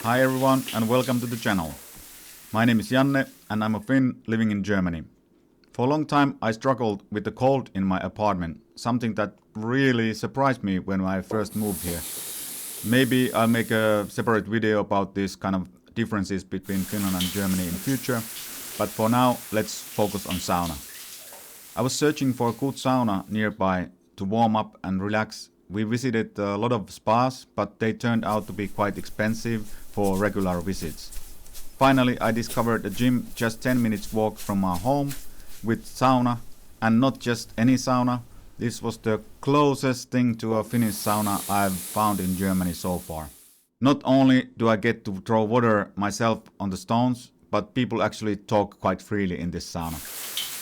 Hi everyone and welcome to the channel. My name is Janne and I'm a Finn living in Germany. For a long time I struggled with the cold in my apartment, something that really surprised me when I first moved here. Maybe I'll make a separate video about these kind of differences between Finland and Germany in future, but for now let's focus on sauna. I was searching for a good sauna nearby to warm up and relax. We visited a lot of spas, but they turned out to be quite expensive for regular visits. Finally, I discovered a gym just 10 minutes walk from our home with sauna, and not just any sauna. This was the closest thing to a Finnish sauna I've found in Germany so far. Not only do I get to throw water myself on the stones, but people actually talk quite freely in this sauna.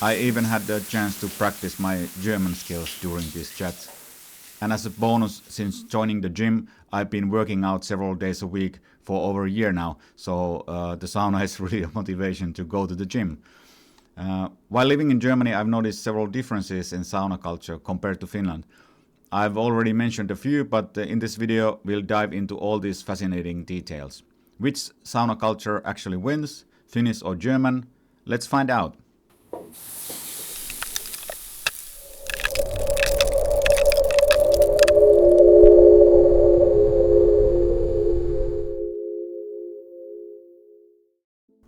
I even had the chance to practice my German skills during these chats. And as a bonus, since joining the gym, I've been working out several days a week for over a year now, so the sauna is really a motivation to go to the gym. While living in Germany, I've noticed several differences in sauna culture compared to Finland. I've already mentioned a few, but in this video we'll dive into all these fascinating details. Which sauna culture actually wins, Finnish or German? Let's find out.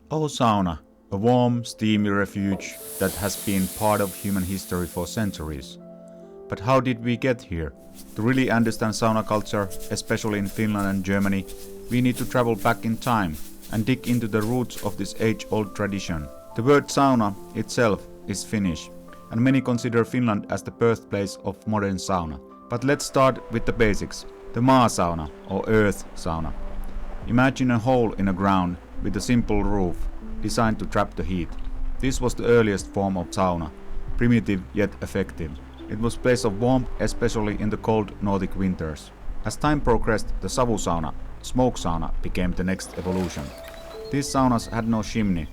Our Sauna, a warm, steamy refuge that has been part of human history for centuries. But how did we get here? To really understand sauna culture, especially in Finland and Germany, we need to travel back in time and dig into the roots of this age-old tradition. The word sauna itself is Finnish, and many consider Finland as the birthplace of modern sauna. But let's start with the basics. The maa-sauna, or earth sauna. Imagine a hole in the ground with a simple roof, designed to trap the heat. This was the earliest form of sauna, primitive yet effective. It was a place of warmth, especially in the cold Nordic winters. As time progressed, the savusauna, smoke sauna, became the next evolution. These saunas had no chimney.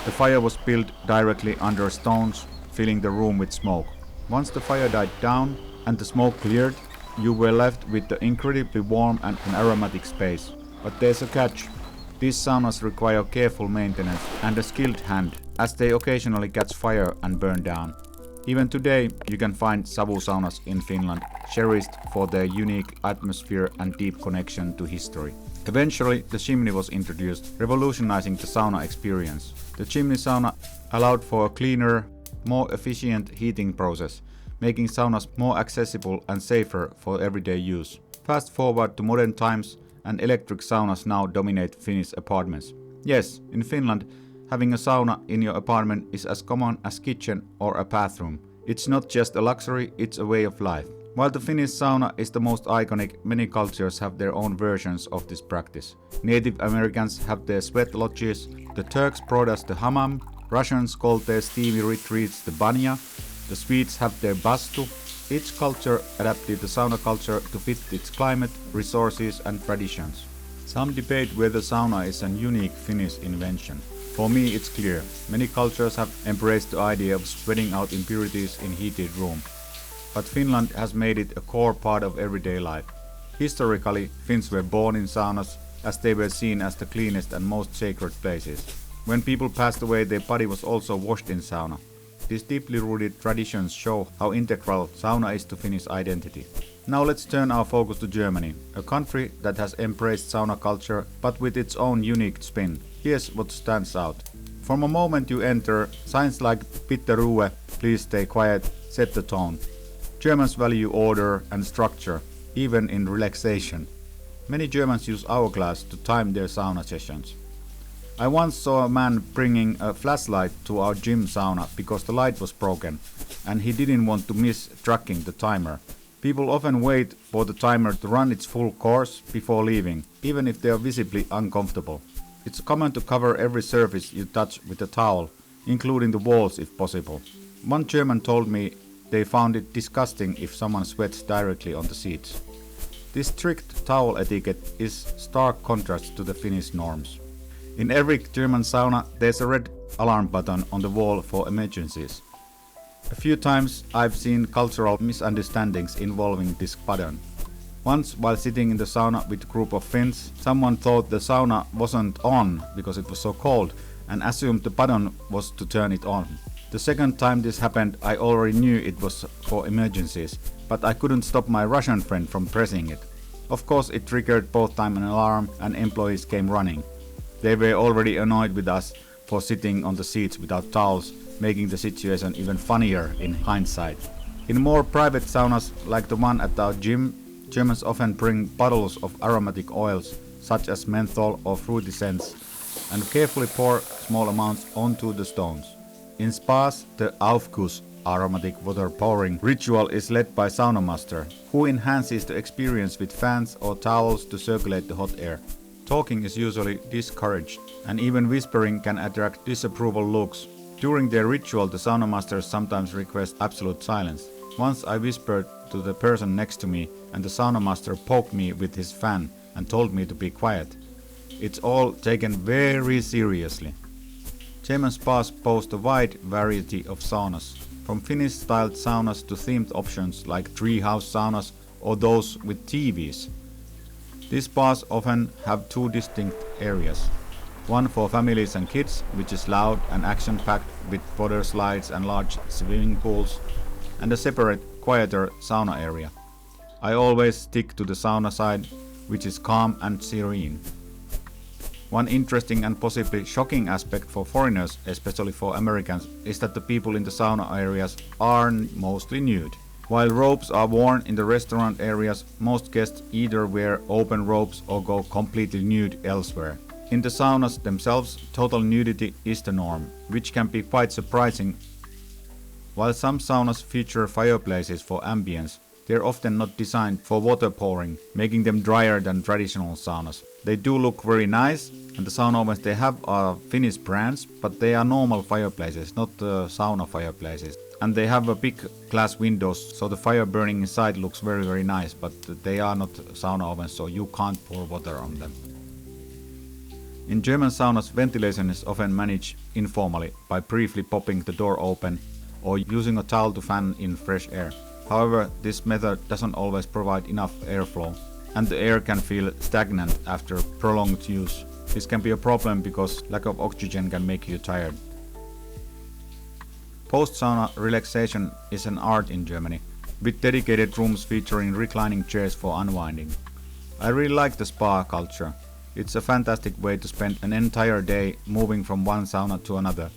The fire was built directly under stones, filling the room with smoke. Once the fire died down and the smoke cleared, you were left with the incredibly warm and aromatic space. But there's a catch. These saunas require careful maintenance and a skilled hand, as they occasionally catch fire and burn down. Even today, you can find savusaunas in Finland, cherished for their unique atmosphere and deep connection to history. Eventually, the chimney was introduced, revolutionizing the sauna experience. The chimney sauna allowed for a cleaner, more efficient heating process, making saunas more accessible and safer for everyday use. Fast forward to modern times, and electric saunas now dominate Finnish apartments. Yes, in Finland, having a sauna in your apartment is as common as kitchen or a bathroom. It's not just a luxury, it's a way of life. While the Finnish sauna is the most iconic, many cultures have their own versions of this practice. Native Americans have their sweat lodges, the Turks brought us the hammam, Russians call their steamy retreats the banya, the Swedes have their bastu. Each culture adapted the sauna culture to fit its climate, resources and traditions. Some debate whether sauna is a unique Finnish invention. For me it's clear, many cultures have embraced the idea of sweating out impurities in heated room. But Finland has made it a core part of everyday life. Historically, Finns were born in saunas as they were seen as the cleanest and most sacred places. When people passed away, their body was also washed in sauna. These deeply rooted traditions show how integral sauna is to Finnish identity. Now let's turn our focus to Germany, a country that has embraced sauna culture but with its own unique spin. Here's what stands out. From a moment you enter, signs like "Bitte Ruhe," please stay quiet, set the tone. Germans value order and structure, even in relaxation. Many Germans use hourglass to time their sauna sessions. I once saw a man bringing a flashlight to our gym sauna because the light was broken and he didn't want to miss tracking the timer. People often wait for the timer to run its full course before leaving, even if they are visibly uncomfortable. It's common to cover every surface you touch with a towel, including the walls if possible. One German told me they found it disgusting if someone sweats directly on the seats. This strict towel etiquette is stark contrast to the Finnish norms. In every German sauna, there's a red alarm button on the wall for emergencies. A few times I've seen cultural misunderstandings involving this button. Once, while sitting in the sauna with a group of Finns, someone thought the sauna wasn't on because it was so cold and assumed the button was to turn it on. The second time this happened, I already knew it was for emergencies, but I couldn't stop my Russian friend from pressing it. Of course, it triggered both time an alarm and employees came running. They were already annoyed with us for sitting on the seats without towels, making the situation even funnier in hindsight. In more private saunas, like the one at our gym, Germans often bring bottles of aromatic oils, such as menthol or fruity scents, and carefully pour small amounts onto the stones. In spas, the Aufguss aromatic water pouring ritual is led by sauna master, who enhances the experience with fans or towels to circulate the hot air. Talking is usually discouraged, and even whispering can attract disapproval looks. During their ritual, the sauna masters sometimes request absolute silence. Once I whispered to the person next to me, and the sauna master poked me with his fan and told me to be quiet. It's all taken very seriously. German spas boast a wide variety of saunas, from Finnish-styled saunas to themed options like treehouse saunas or those with TVs. These spas often have two distinct areas. One for families and kids, which is loud and action-packed with water slides and large swimming pools, and a separate, quieter sauna area. I always stick to the sauna side, which is calm and serene. One interesting and possibly shocking aspect for foreigners, especially for Americans, is that the people in the sauna areas are mostly nude. While robes are worn in the restaurant areas, most guests either wear open robes or go completely nude elsewhere. In the saunas themselves, total nudity is the norm, which can be quite surprising. While some saunas feature fireplaces for ambience, they are often not designed for water pouring, making them drier than traditional saunas. They do look very nice, and the sauna ovens they have are Finnish brands, but they are normal fireplaces, not sauna fireplaces. And they have a big glass windows, so the fire burning inside looks very nice, but they are not sauna ovens, so you can't pour water on them. In German saunas, ventilation is often managed informally by briefly popping the door open or using a towel to fan in fresh air. However, this method doesn't always provide enough airflow, and the air can feel stagnant after prolonged use. This can be a problem because lack of oxygen can make you tired. Post-sauna relaxation is an art in Germany, with dedicated rooms featuring reclining chairs for unwinding. I really like the spa culture. It's a fantastic way to spend an entire day moving from one sauna to another.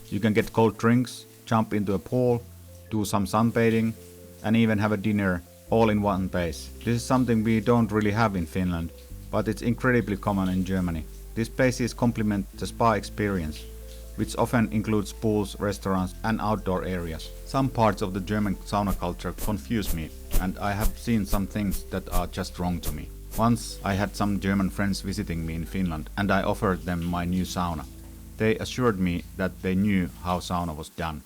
You can get cold drinks, jump into a pool, do some sunbathing, and even have a dinner all in one place. This is something we don't really have in Finland, but it's incredibly common in Germany. These places complement the spa experience, which often includes pools, restaurants, and outdoor areas. Some parts of the German sauna culture confuse me, and I have seen some things that are just wrong to me. Once I had some German friends visiting me in Finland, and I offered them my new sauna. They assured me that they knew how sauna was done.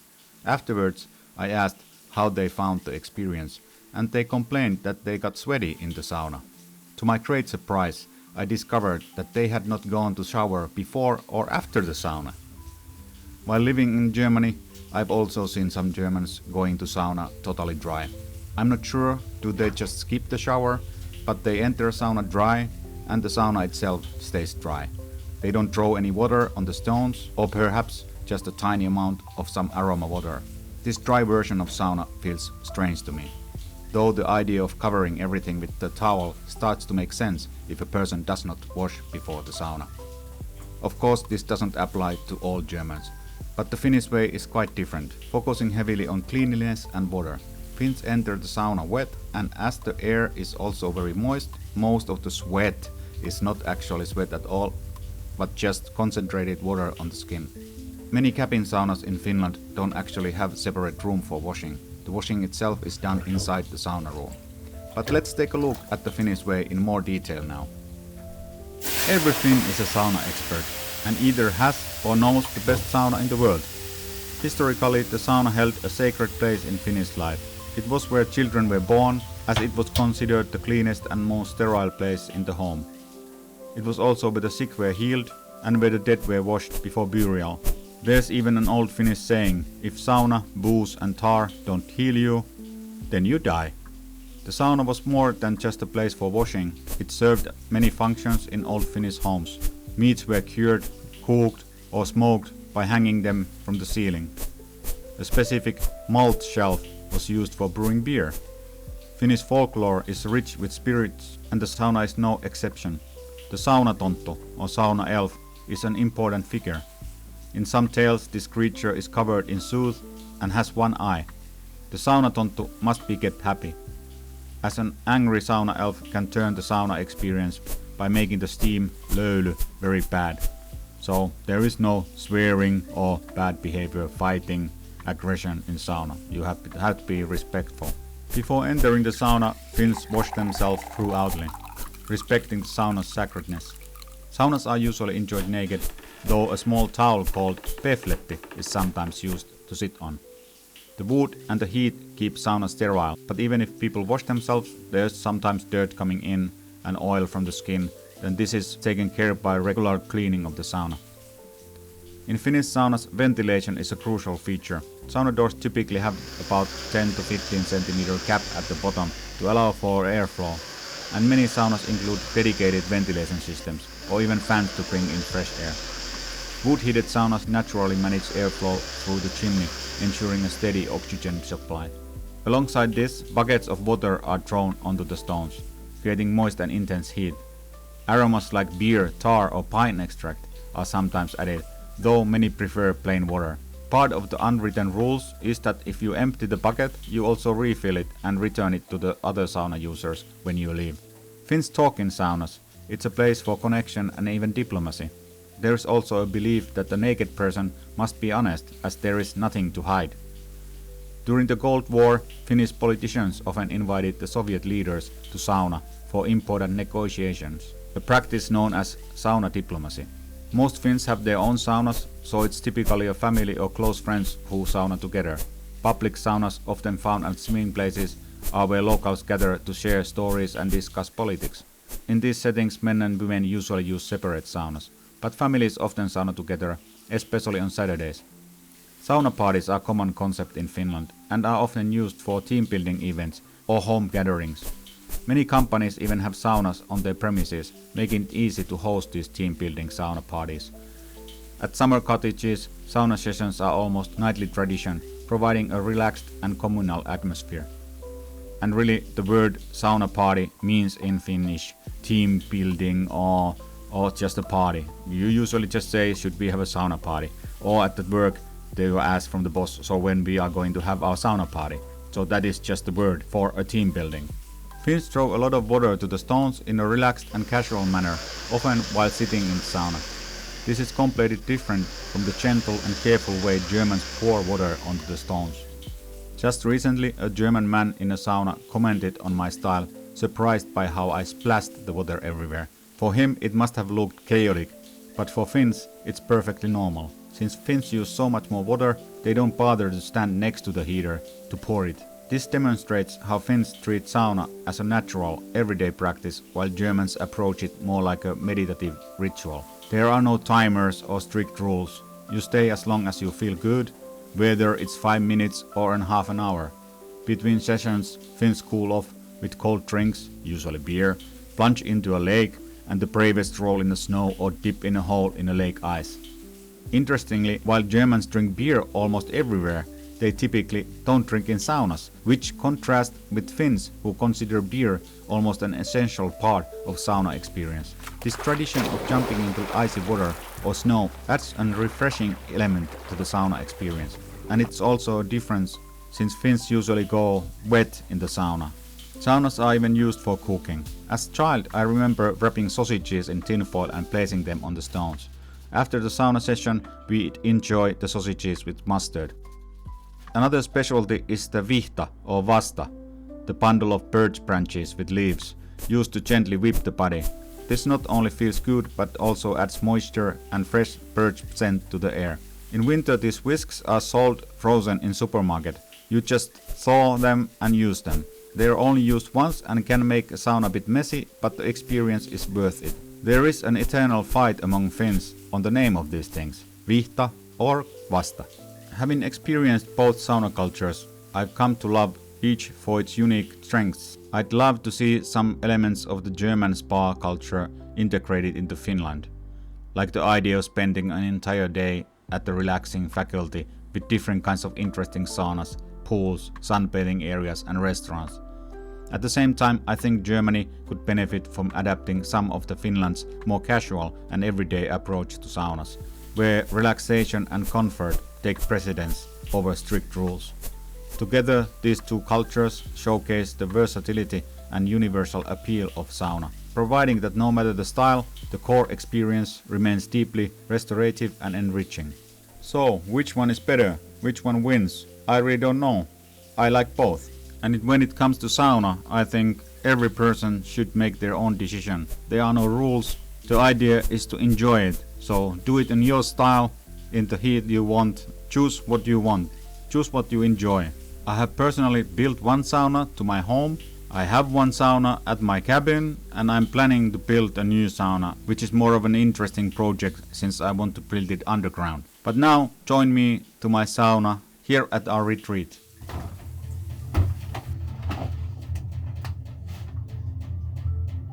Afterwards, I asked how they found the experience, and they complained that they got sweaty in the sauna. To my great surprise, I discovered that they had not gone to shower before or after the sauna. While living in Germany, I've also seen some Germans going to sauna totally dry. I'm not sure, do they just skip the shower, but they enter sauna dry and the sauna itself stays dry. They don't throw any water on the stones, or perhaps just a tiny amount of some aroma water. This dry version of sauna feels strange to me, though the idea of covering everything with the towel starts to make sense if a person does not wash before the sauna. Of course, this doesn't apply to all Germans, but the Finnish way is quite different, focusing heavily on cleanliness and water. Finns enter the sauna wet, and as the air is also very moist, most of the sweat is not actually sweat at all, but just concentrated water on the skin. Many cabin saunas in Finland don't actually have a separate room for washing. The washing itself is done inside the sauna room. But let's take a look at the Finnish way in more detail now. Every Finn is a sauna expert, and either has or knows the best sauna in the world. Historically, the sauna held a sacred place in Finnish life. It was where children were born, as it was considered the cleanest and most sterile place in the home. It was also where the sick were healed and where the dead were washed before burial. There's even an old Finnish saying, if sauna, booze and tar don't heal you, then you die. The sauna was more than just a place for washing. It served many functions in old Finnish homes. Meats were cured, cooked or smoked by hanging them from the ceiling. A specific malt shelf was used for brewing beer. Finnish folklore is rich with spirits and the sauna is no exception. The saunatonttu or sauna elf is an important figure. In some tales this creature is covered in soot and has one eye. The saunatonttu must be kept happy, as an angry sauna elf can turn the sauna experience by making the steam löyly very bad. So there is no swearing or bad behavior, fighting, aggression in sauna. You have to be respectful. Before entering the sauna, Finns wash themselves throughoutly, respecting the sauna's sacredness. Saunas are usually enjoyed naked, though a small towel called pefletti is sometimes used to sit on. The wood and the heat keep sauna sterile, but even if people wash themselves, there's sometimes dirt coming in and oil from the skin, then this is taken care of by regular cleaning of the sauna. In Finnish saunas, ventilation is a crucial feature. Sauna doors typically have about 10 to 15 centimeter cap at the bottom to allow for airflow, and many saunas include dedicated ventilation systems or even fans to bring in fresh air. Wood-heated saunas naturally manage airflow through the chimney, ensuring a steady oxygen supply. Alongside this, buckets of water are thrown onto the stones, creating moist and intense heat. Aromas like beer, tar or pine extract are sometimes added, though many prefer plain water. Part of the unwritten rules is that if you empty the bucket, you also refill it and return it to the other sauna users when you leave. Finns talk in saunas. It's a place for connection and even diplomacy. There is also a belief that the naked person must be honest, as there is nothing to hide. During the Cold War, Finnish politicians often invited the Soviet leaders to sauna for important negotiations, a practice known as sauna diplomacy. Most Finns have their own saunas, so it's typically a family or close friends who sauna together. Public saunas, often found at swimming places, are where locals gather to share stories and discuss politics. In these settings, men and women usually use separate saunas, but families often sauna together, especially on Saturdays. Sauna parties are a common concept in Finland and are often used for team building events or home gatherings. Many companies even have saunas on their premises, making it easy to host these team building sauna parties. At summer cottages, sauna sessions are almost nightly tradition, providing a relaxed and communal atmosphere. And really, the word sauna party means in Finnish team building or just a party. You usually just say, should we have a sauna party? Or at the work, they will ask from the boss, so when we are going to have our sauna party. So that is just the word for a team building. Finns throw a lot of water to the stones in a relaxed and casual manner, often while sitting in the sauna. This is completely different from the gentle and careful way Germans pour water onto the stones. Just recently, a German man in a sauna commented on my style, surprised by how I splashed the water everywhere. For him it must have looked chaotic, but for Finns it's perfectly normal. Since Finns use so much more water, they don't bother to stand next to the heater to pour it. This demonstrates how Finns treat sauna as a natural, everyday practice, while Germans approach it more like a meditative ritual. There are no timers or strict rules. You stay as long as you feel good, whether it's 5 minutes or half an hour. Between sessions, Finns cool off with cold drinks, usually beer, plunge into a lake, and the bravest roll in the snow or dip in a hole in a lake ice. Interestingly, while Germans drink beer almost everywhere, they typically don't drink in saunas, which contrasts with Finns who consider beer almost an essential part of sauna experience. This tradition of jumping into icy water or snow adds a refreshing element to the sauna experience. And it's also a difference since Finns usually go wet in the sauna. Saunas are even used for cooking. As a child, I remember wrapping sausages in tinfoil and placing them on the stones. After the sauna session, we enjoy the sausages with mustard. Another specialty is the vihta or vasta, the bundle of birch branches with leaves, used to gently whip the body. This not only feels good but also adds moisture and fresh birch scent to the air. In winter these whisks are sold frozen in supermarket. You just thaw them and use them. They are only used once and can make a sauna a bit messy, but the experience is worth it. There is an eternal fight among Finns on the name of these things, vihta or vasta. Having experienced both sauna cultures, I've come to love each for its unique strengths. I'd love to see some elements of the German spa culture integrated into Finland, like the idea of spending an entire day at the relaxing faculty with different kinds of interesting saunas, pools, sunbathing areas and restaurants. At the same time, I think Germany could benefit from adapting some of the Finland's more casual and everyday approach to saunas, where relaxation and comfort take precedence over strict rules. Together, these two cultures showcase the versatility and universal appeal of sauna, providing that no matter the style, the core experience remains deeply restorative and enriching. So, which one is better? Which one wins? I really don't know. I like both. And when it comes to sauna, I think every person should make their own decision. There are no rules. The idea is to enjoy it. So do it in your style, in the heat you want. Choose what you want. Choose what you enjoy. I have personally built one sauna to my home. I have one sauna at my cabin and I'm planning to build a new sauna, which is more of an interesting project since I want to build it underground. But now join me to my sauna here at our retreat.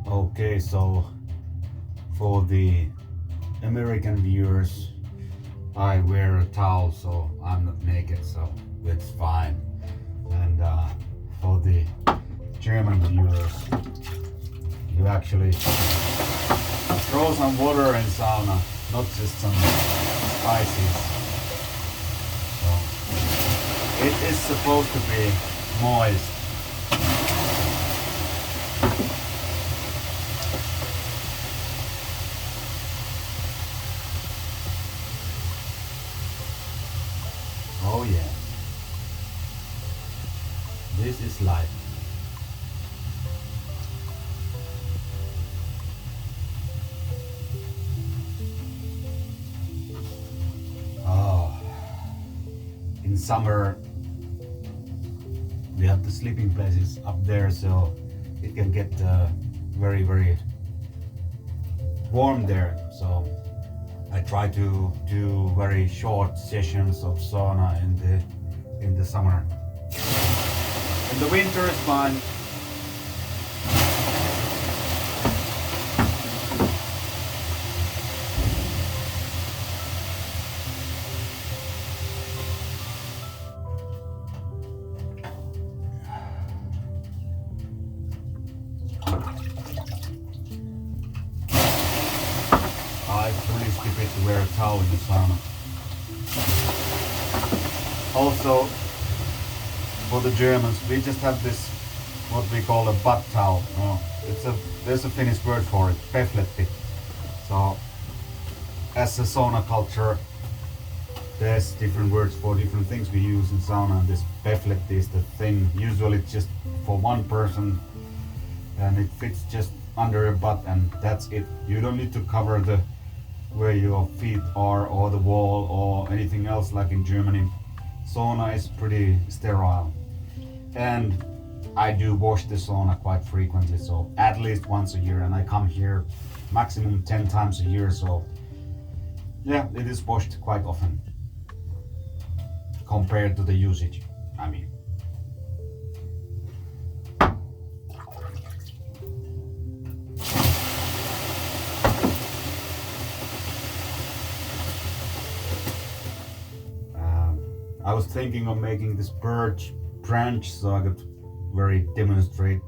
Okay, so for the American viewers, I wear a towel, so I'm not naked, so that's fine. And for the German viewers, you actually throw some water in sauna, not just some spices. So it is supposed to be moist. Oh yeah, this is life. Oh, in summer we have the sleeping places up there, so it can get very warm there. So I try to do very short sessions of sauna in the summer. In the winter is fine. It's really stupid to wear a towel in the sauna. Also, for the Germans, we just have this, what we call a butt towel. Oh, there's a Finnish word for it, pefletti. So, as a sauna culture, there's different words for different things we use in sauna, and this pefletti is the thing. Usually it's just for one person, and it fits just under your butt, and that's it. You don't need to cover the where your feet are or the wall or anything else like in Germany. Sauna is pretty sterile, and I do wash the sauna quite frequently, so at least once a year, and I come here maximum 10 times a year, so yeah, it is washed quite often compared to the usage, I mean. I was thinking of making this birch branch so I could demonstrate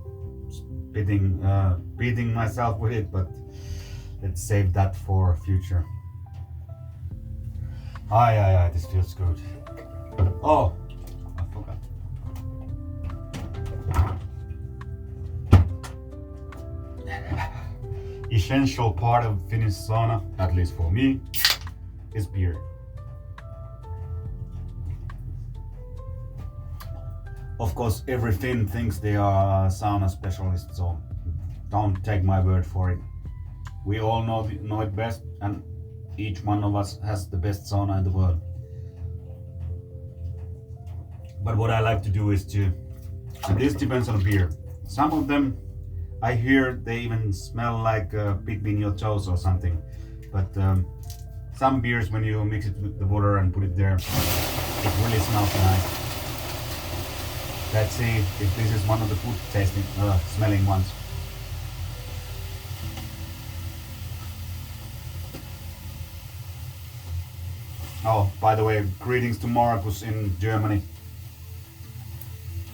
beating myself with it, but let's save that for future. Aye, this feels good. Oh, I forgot. Essential part of Finnish sauna, at least for me, is beer. Of course, every Finn thinks they are sauna specialists, so don't take my word for it. We all know it best, and each one of us has the best sauna in the world. But what I like to do is so this depends on beer. Some of them, I hear they even smell like between your toes or something. But some beers, when you mix it with the water and put it there, it really smells nice. Let's see if this is one of the good tasting, smelling ones. Oh, by the way, greetings to Markus in Germany.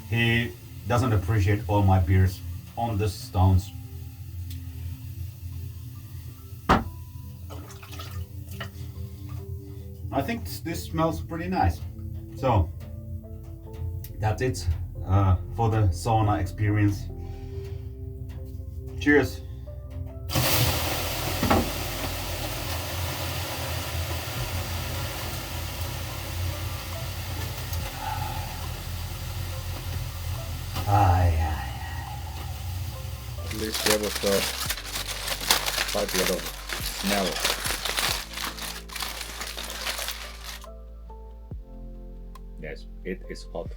He doesn't appreciate all my beers on the stones. I think this smells pretty nice. So, that's it for the sauna experience. Cheers! At least there was a quite a lot of smell. Yes, it is hot.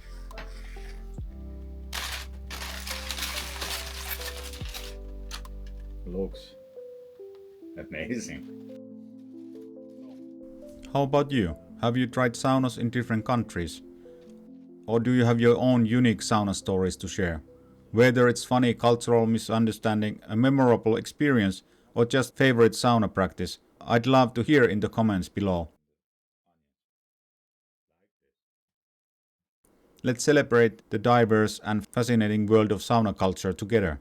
Looks amazing. How about you? Have you tried saunas in different countries? Or do you have your own unique sauna stories to share? Whether it's funny cultural misunderstanding, a memorable experience, or just favorite sauna practice, I'd love to hear in the comments below. Let's celebrate the diverse and fascinating world of sauna culture together.